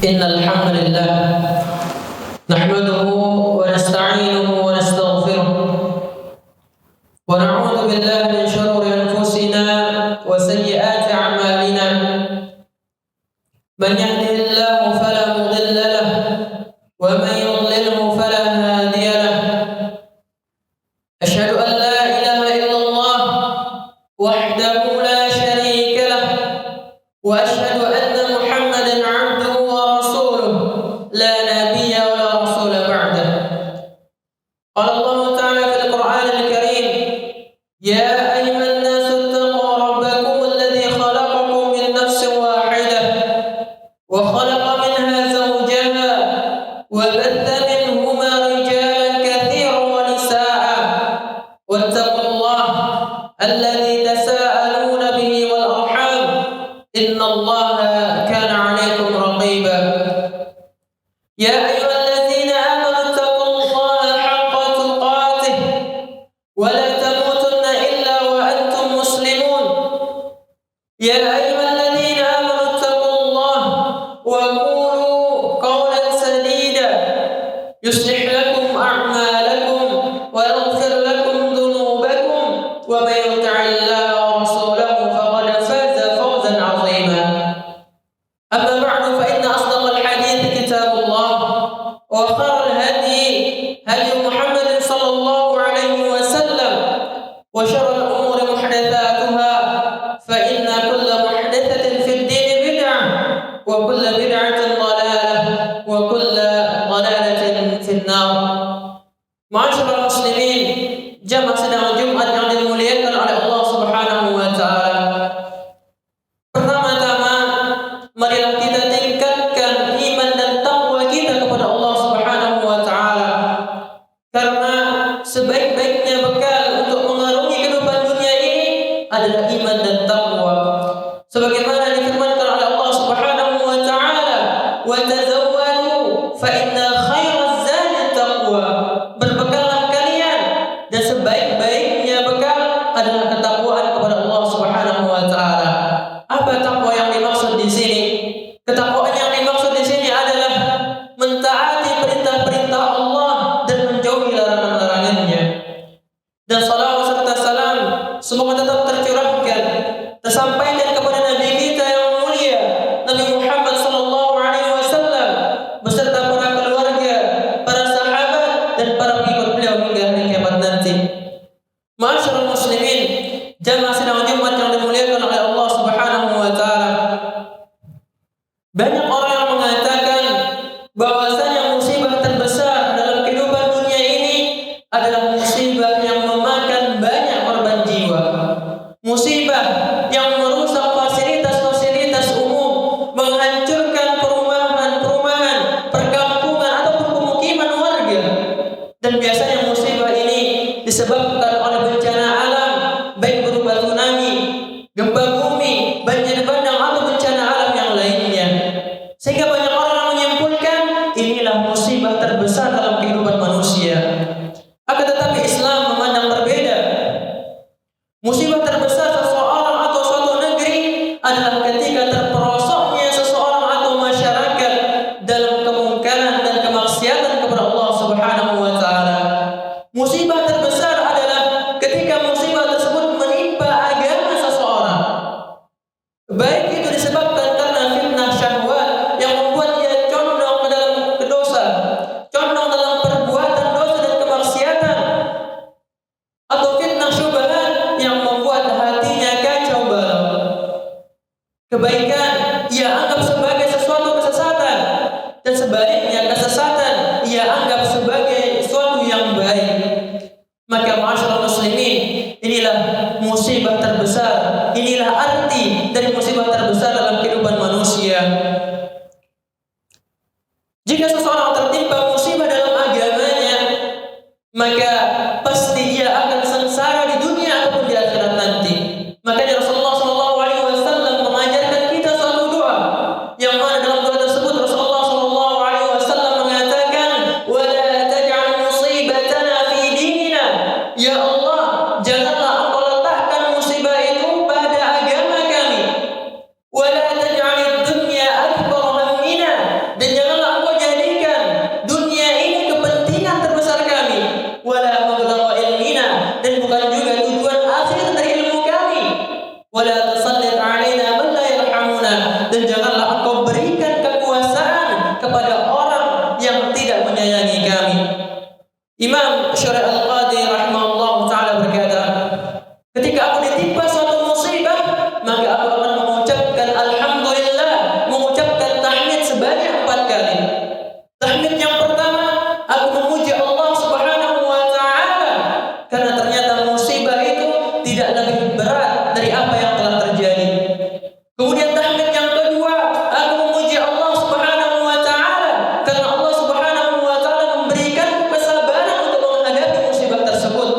إن الحمد لله نحمده ونستعينه ونستغفره ونعوذ بالله من شرور أنفسنا وسيئات أعمالنا من يهده الله فلا مضل له ومن يضلله فلا هادي له أشهد أن لا إله إلا الله وحده لا شريك له وأشهد أن محمدا عبده ورسوله لا نبي ولا رسول بعده قال الله تعالى في القرآن الكريم يا أيها الناس اتقوا ربكم الذي خلقكم من نفس واحدة وخلق منها زوجها وبث منهما رجالا كثيرا ونساء واتقوا الله الذي تساءلون به والأرحام إن الله كان عليكم رقيبا يا أيها الذين آمنوا اتقوا الله حق تقاته ولا تموتن إلا وأنتم مسلمون يا أيها الذين آمنوا اتقوا الله وقولوا قولا سديدا يصلح لكم أعمالكم ويغفر لكم ذنوبكم ومن يطع الله ورسوله فقد فاز فوزا عظيما أما بعد فإن أصدق الحديث كتاب الله وخير الهدي هدي محمد صلى الله عليه وسلم وشر الأمور محدثاتها فإن كل محدثة في الدين بدعة وكل بدعة ضلالة وكل ضلالة في النار. Ma'asyiral muslimin, jamaah sidang Jumat yang dimuliakan oleh Allah Subhanahu wa taala. Pertama-tama, marilah kita tingkatkan iman dan takwa kita kepada Allah Subhanahu wa taala. Karena sebaik-baiknya bekal untuk mengarungi kehidupan dunia ini adalah iman dan takwa. Sebagaimana difirmankan oleh Allah Subhanahu wa taala, "Wa tazawwadu fa inna khairaz zadi taqwa." Berbekallah kalian dan sebaik-baiknya bekal adalah ketakwaan kepada Allah Subhanahu wa taala. Apa takwa yang dimaksud di sini? Ketakwaan yang dimaksud di sini adalah mentaati perintah-perintah Allah dan menjauhi larangan-larangannya. Dan salawat serta salam semoga tetap tercurahkan, tersampaikan kepada Nabi kita yang mulia, Nabi Muhammad sallallahu alaihi wasallam beserta para keluarga, para sahabat dan para pengikut beliau hingga hari kiamat nanti. Ma'asyiral muslimin, jamaah sidang Jumat yang dimuliakan oleh Allah Subhanahu wa taala. Banyak orang yang mengatakan bahwasanya musibah terbesar dalam kehidupan dunia ini adalah musibah yang memakan banyak korban jiwa. Musibah yang merusak fasilitas-fasilitas umum, menghancurkan perumahan-perumahan, perkampungan ataupun pemukiman warga. Dan biasanya musibah ini disebabkan oleh bencana alam, baik berupa tsunami, gempa bumi, banjir bandang atau bencana alam yang lainnya. Sehingga banyak orang yang menyimpulkan inilah musibah terbesar dalam kehidupan manusia. Akan tetapi Islam memandang berbeda. Musibah terbesar seseorang atau suatu negeri adalah ketika terperosoknya seseorang atau masyarakat dalam kemungkaran dan kemaksiatan kepada Allah Subhanahu wa taala. Musibah terbesar adalah ketika musibah tersebut menimpa agama seseorang. Baik itu disebabkan karena fitnah syahwat yang membuat dia condong ke dalam dosa, condong dalam perbuatan dosa dan kemaksiatan, atau fitnah syubhat yang membuat hatinya kacau balau. Kebaikan ia anggap sebagai sesuatu kesesatan, dan sebaliknya kesesatan ia anggap sebagai sesuatu yang baik. Maka ma'asyiral muslimin, inilah musibah terbesar, inilah arti dari musibah terbesar dalam kehidupan manusia. Jika seseorang tertimpa musibah dalam agamanya, maka pasti ia akan sengsara di dunia ataupun di akhirat nanti. Makanya Rasulullah sallallahu alaihi wasallam mengajarkan kita suatu doa yang mana dalam doa tersebut Rasulullah sallallahu alaihi wasallam mengatakan, "Wa la taj'al musibatana fi dinina." Ya Allah, janganlah Engkau letakkan musibah itu pada agama kami. Wa la tidak lebih berat dari apa yang telah terjadi. Kemudian tahmid yang kedua, aku memuji Allah Subhanahu wa taala karena Allah Subhanahu wa taala memberikan kesabaran untuk menghadapi musibah tersebut.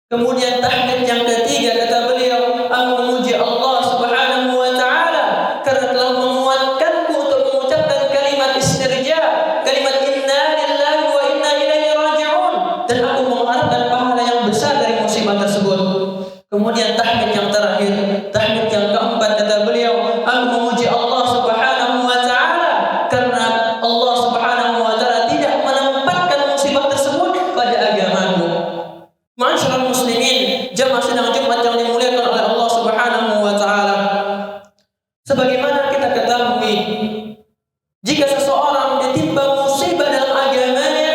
Kemudian tahmid yang ketiga, kata beliau, aku memuji Allah Subhanahu wa taala karena telah menguatkanku untuk mengucapkan kalimat istirja, kalimat inna lillahi wa inna ilaihi raji'un, dan aku mengharapkan pahala yang besar dari musibah tersebut. Kemudian tahmid yang terakhir, tahmid yang keempat, kata beliau, aku memuji Allah Subhanahu wa taala karena Allah Subhanahu wa taala tidak menempatkan musibah tersebut pada agamaku. Ma'asyiral muslimin, jamaah sidang Jumat yang dimuliakan oleh Allah Subhanahu wa taala. Sebagaimana kita ketahui, jika seseorang ditimpa musibah dalam agamanya,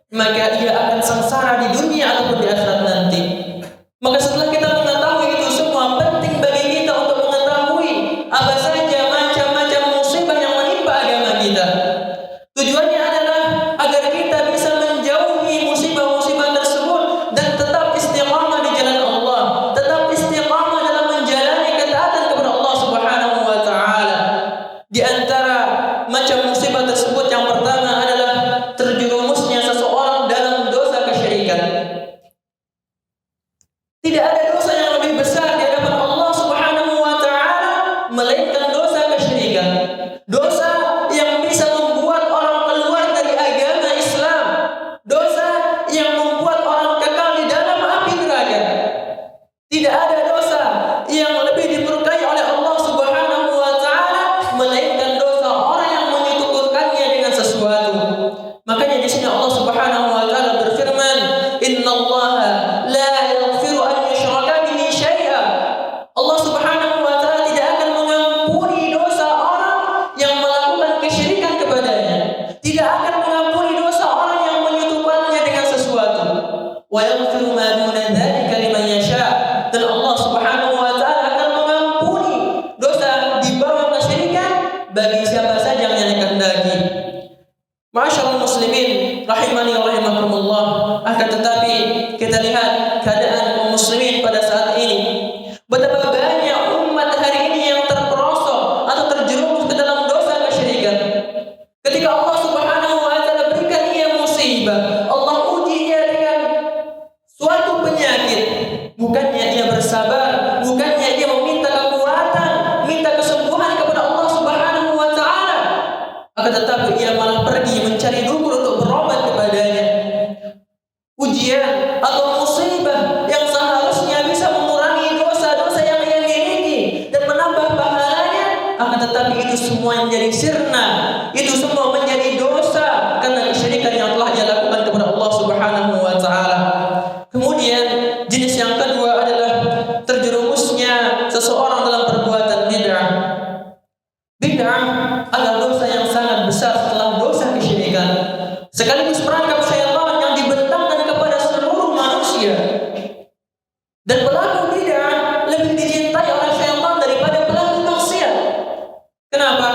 maka ia akan sengsara di dunia ataupun di akhirat nanti. Maka setelah kita mengetahui itu semua, penting bagi kita untuk mengetahui apa saja macam-macam musibah yang menimpa agama kita. Tujuannya adalah agar kita bisa menjauhi musibah-musibah tersebut dan tetap istiqamah di jalan Allah, tetap istiqamah dalam menjalani ketaatan kepada Allah Subhanahu wa taala. Di antara macam musibah tersebut, yang pertama adalah terjerumusnya seseorang dalam dosa kesyirikan. Tidak ada dosa yang lebih besar di hadapan Allah Subhanahu wa taala melainkan dosa kesyirikan. Dosa yang bisa membuat orang keluar dari agama Islam. Dosa yang membuat orang kekal di dalam api neraka. Tidak ada dosa yang lebih dimurkai oleh Allah Subhanahu wa taala melainkan dosa orang yang menyekutukannya dengan sesuatu. Makanya di sini Allah Subhanahu wa taala berfirman, "Innallaha la yaghfiru an yushraka bihi syai'a." Allah Subhanahu wa taala tidak akan mengampuni dosa orang yang melakukan kesyirikan kepadanya. Tidak akan mengampuni dosa orang yang menyekutukannya dengan sesuatu. Wa yaghfiru ma duna dzalika liman yasha. Dan Allah Subhanahu wa taala akan mengampuni dosa di bawah kesyirikan bagi siapa saja yang dikehendaki. Ma'asyiral muslimin rahimani wa rahimakumullah. Akan tetapi kita lihat keadaan kaum muslimin pada saat ini. Betapa banyak umat hari ini yang terperosok atau terjerumus ke dalam dosa kesyirikan. Ketika Allah Subhanahu wa taala berikan ia musibah, Allah uji ia dengan suatu penyakit, bukannya ia bersabar, bukannya ia meminta kekuatan, minta kesembuhan kepada Allah Subhanahu wa taala, akan tetapi ia malah pergi mencari dukun untuk berobat kepadanya. Ujian atau musibah yang seharusnya bisa mengurangi dosa-dosa yang ia miliki dan menambah pahalanya, akan tetapi itu semua menjadi sirna, itu semua menjadi dosa karena kesyirikan yang telah ia lakukan kepada Allah Subhanahu wa taala. Kemudian jenis yang kedua adalah terjerumusnya seseorang dalam perbuatan bid'ah. Bid'ah adalah dosa yang sangat besar setelah dosa kesyirikan, sekaligus perangkap syaitan yang dibentangkan kepada seluruh manusia. Dan pelaku bid'ah lebih dicintai oleh syaitan daripada pelaku maksiat. Kenapa?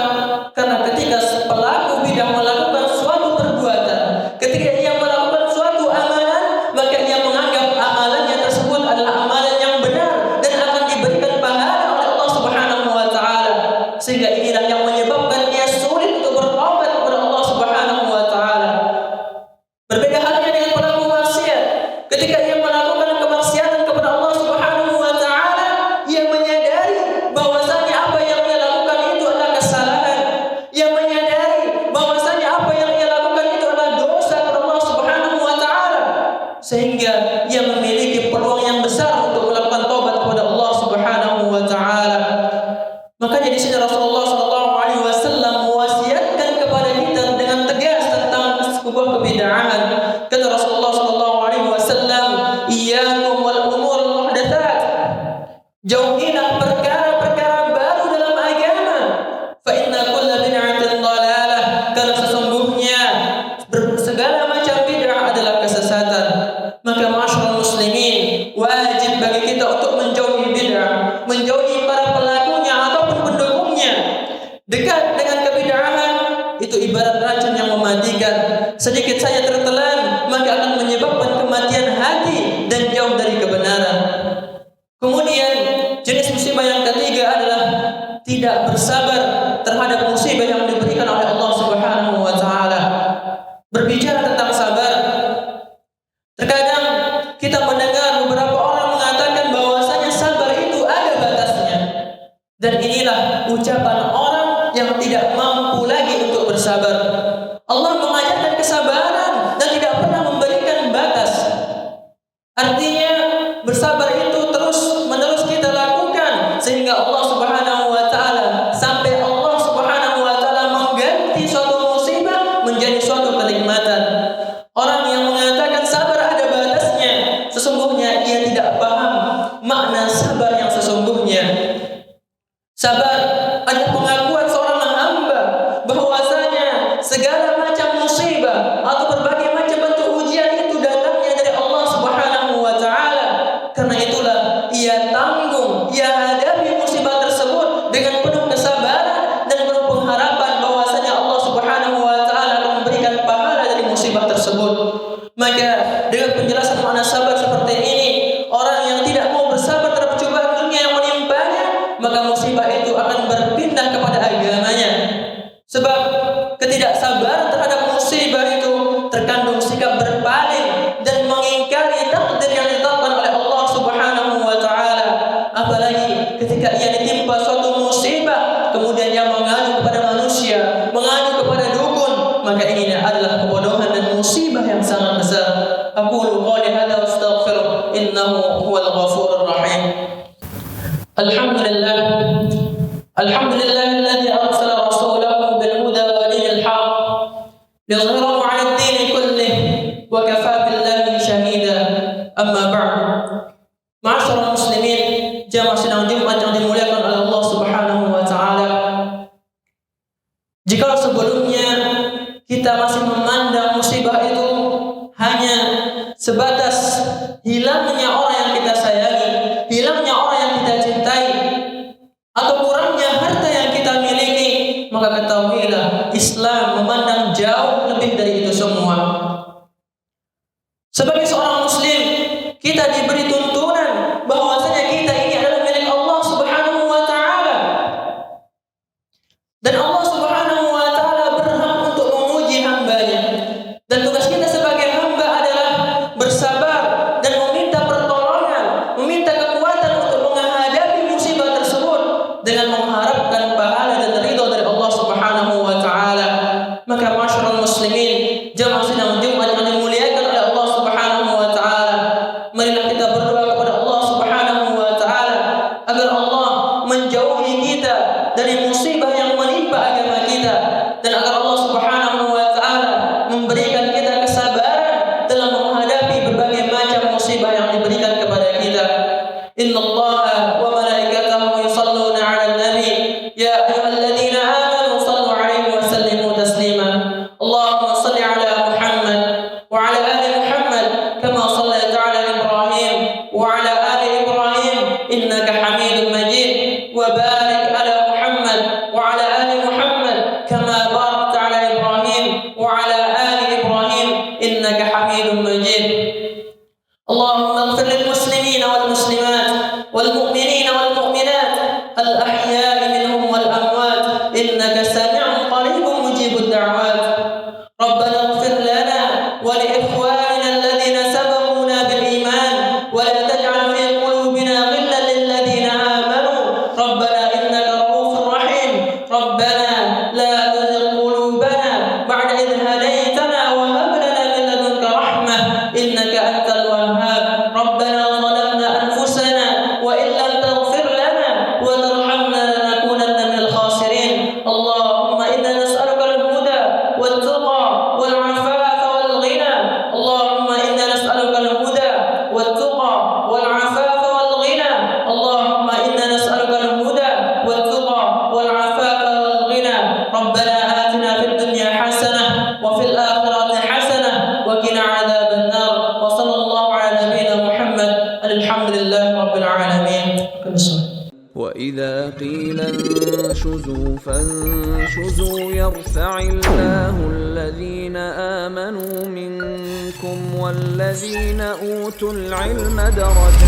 Karena ketika pelaku bid'ah melakukan suatu perbuatan, ketika ia melakukan suatu amalan, maka ia menganggap amalannya tersebut adalah amalan yang benar dan akan diberikan pahala oleh Allah Subhanahu wa taala. Sehingga inilah yang menyebabkan ia sulit untuk bertobat kepada Allah Subhanahu wa taala. Berbeda halnya dengan pelaku maksiat. Ketika ia melakukan kemaksiatan kepada Allah Subhanahu wa taala, ia menyadari bahwasanya apa yang ia lakukan itu adalah kesalahan. Ia menyadari bahwasanya apa yang ia lakukan itu adalah dosa kepada Allah Subhanahu wa taala. Sehingga ia memiliki peluang yang besar untuk melakukan taubat kepada Allah Subhanahu wa taala. Makanya di sini Rasulullah sallallahu alaihi wasallam mewasiatkan kepada kita dengan tegas tentang sebuah kebid'ahan. Kata Rasulullah sallallahu alaihi wasallam, "Iyyakum wal umur muhdatsat." Jauhilah perkara-perkara baru dalam agama. Fa inna kulla bid'atin dhalalah. Karena sesungguhnya segala macam bid'ah adalah kesesatan. Maka ma'asyiral muslimin, wajib bagi kita untuk menjauhi bid'ah, menjauhi para pelakunya ataupun pendukungnya. Dekat dengan kebid'ahan itu ibarat racun yang mematikan. Sedikit saja tertelan maka akan menyebabkan kematian hati dan jauh dari kebenaran. tidak bersabar terhadap musibah yang diberikan oleh Allah Subhanahu wa taala. Berbicara tentang sabar, terkadang kita mendengar beberapa orang mengatakan bahwasanya sabar itu ada batasnya. Dan inilah ucapan orang yang tidak mampu lagi untuk bersabar. Allah mengajarkan kesabaran dan tidak pernah memberikan batas. Artinya bersabar itu terus-menerus kita lakukan sehingga Allah Subhanahu wa taala sampai Allah Subhanahu wa taala mengganti suatu musibah menjadi suatu kenikmatan. Orang yang mengatakan sabar ada batasnya, sesungguhnya ia tidak paham makna sabar yang sesungguhnya. Sabar adalah pengakuan seorang hamba bahwasanya segala macam musibah atau berbagai macam bentuk ujian itu datangnya dari Allah Subhanahu wa taala. Karena itulah ia tanggung, ia hadapi musibah tersebut dengan penuh kesabaran dan penuh pengharapan bahwasanya Allah Subhanahu wa taala akan memberikan pahala dari musibah tersebut. Maka dengan penjelasan makna sabar seperti ini, orang yang tidak mau bersabar terhadap cobaan dunia yang menimpanya, maka musibah itu akan berpindah kepada agamanya. Sebab ketidaksabaran terhadap musibah itu terkandung sikap berpaling dan mengingkari takdir yang ditetapkan oleh Allah Subhanahu wa taala. Apalagi ketika ia ditimpa suatu musibah kemudian ia mengadu kepada manusia, mengadu kepada dukun, maka ini adalah kebodohan dan musibah yang sangat besar. Aqulu qouli hadza wa astaghfiruh innahu huwal ghafurur rahim. Alhamdulillah alladzi arsala rasulahu bil huda wa dinil haqq liyudhhirahu 'ala ad-din kullih wa kafaa billahi shahida. Amma ba'd. Ma'asyiral muslimin, jamaah sidang Jumat yang dimuliakan oleh Allah Subhanahu wa taala. Jika sebelumnya kita masih memandang musibah itu hanya sebatas hilangnya orang yang kita sayangi, hilangnya orang yang kita cintai, atau kurangnya harta yang kita miliki, maka ketahuilah Islam memandang jauh lebih dari itu semua. Sebagai seorang muslim, kita diberi tuntunan bahwasanya kita ini adalah milik Allah Subhanahu wa taala. Dan Allah Subhanahu wa taala berhak untuk menguji hambanya. Dan tugas kita sebagai hamba adalah bersabar dan meminta pertolongan, meminta kekuatan untuk menghadapi musibah tersebut dengan mengharapkan pahala dan ridha dari Allah Subhanahu wa taala. Maka masyarul muslimin, jamaah sidang Jumat yang dimuliakan oleh Allah Subhanahu wa taala, marilah kita berdoa kepada Allah Subhanahu wa taala agar Allah menjauhi kita dari musibah yang menimpa agama kita, dan agar Allah Subhanahu wa taala memberikan kita kesabaran dalam menghadapi berbagai macam musibah yang diberikan kepada kita. Innallaha wa malaikatahu yusholluna 'alan nabi ya ayyuhalladzina amanu shallu 'alaihi wa sallimu taslima. Allahumma shalli 'ala Muhammad wa 'ala ali Muhammad kama shallaita 'ala Ibrahim wa 'ala ali Ibrahim innaka Hamidum Majid, wa barik 'ala Muhammad wa 'ala ali Muhammad kama barakta 'ala Ibrahim wa 'ala ali Ibrahim innaka Hamidum Majid. Allahumma ighfir lil muslimina wal muslimat wal mu'minina wal mu'minat al ahya'i minhum wal amwat innaka sami'un qaribun mujibud da'wat. Rabbana ighfir lana wa li ikhwanina alladhina sabaquna bil iman wa la taj'al fi qulubina ghillan lil ladzina amanu rabbana innaka ra'ufur rahim. Rabbana la tuzigh qulubana ba'da idh hadaytana wa hab lana min ladunka rahmah innaka antal wahhab. Rabbana zalamna anfusana wa in lam taghfir lana wa tarhamna lanakunanna minal khasirin. Allahumma inna nas'aluka al-huda wat tuqa wal 'afafa wal ghina. Allahumma inna nas'aluka al-huda wat tuqa wal 'afafa wal ghina. Allahumma inna nas'aluka al-huda wat tuqa wal 'afafa wal ghina. Rabbana atina fid dunya hasanah wa fil akhirati hasanah wa qina 'adzaban nar. Wa sallallahu 'ala nabiyyina Muhammad. Alhamdulillahi rabbil alamin. وإذا قيل انشزوا فانشزوا يرفع الله الذين آمنوا منكم والذين أوتوا العلم درجات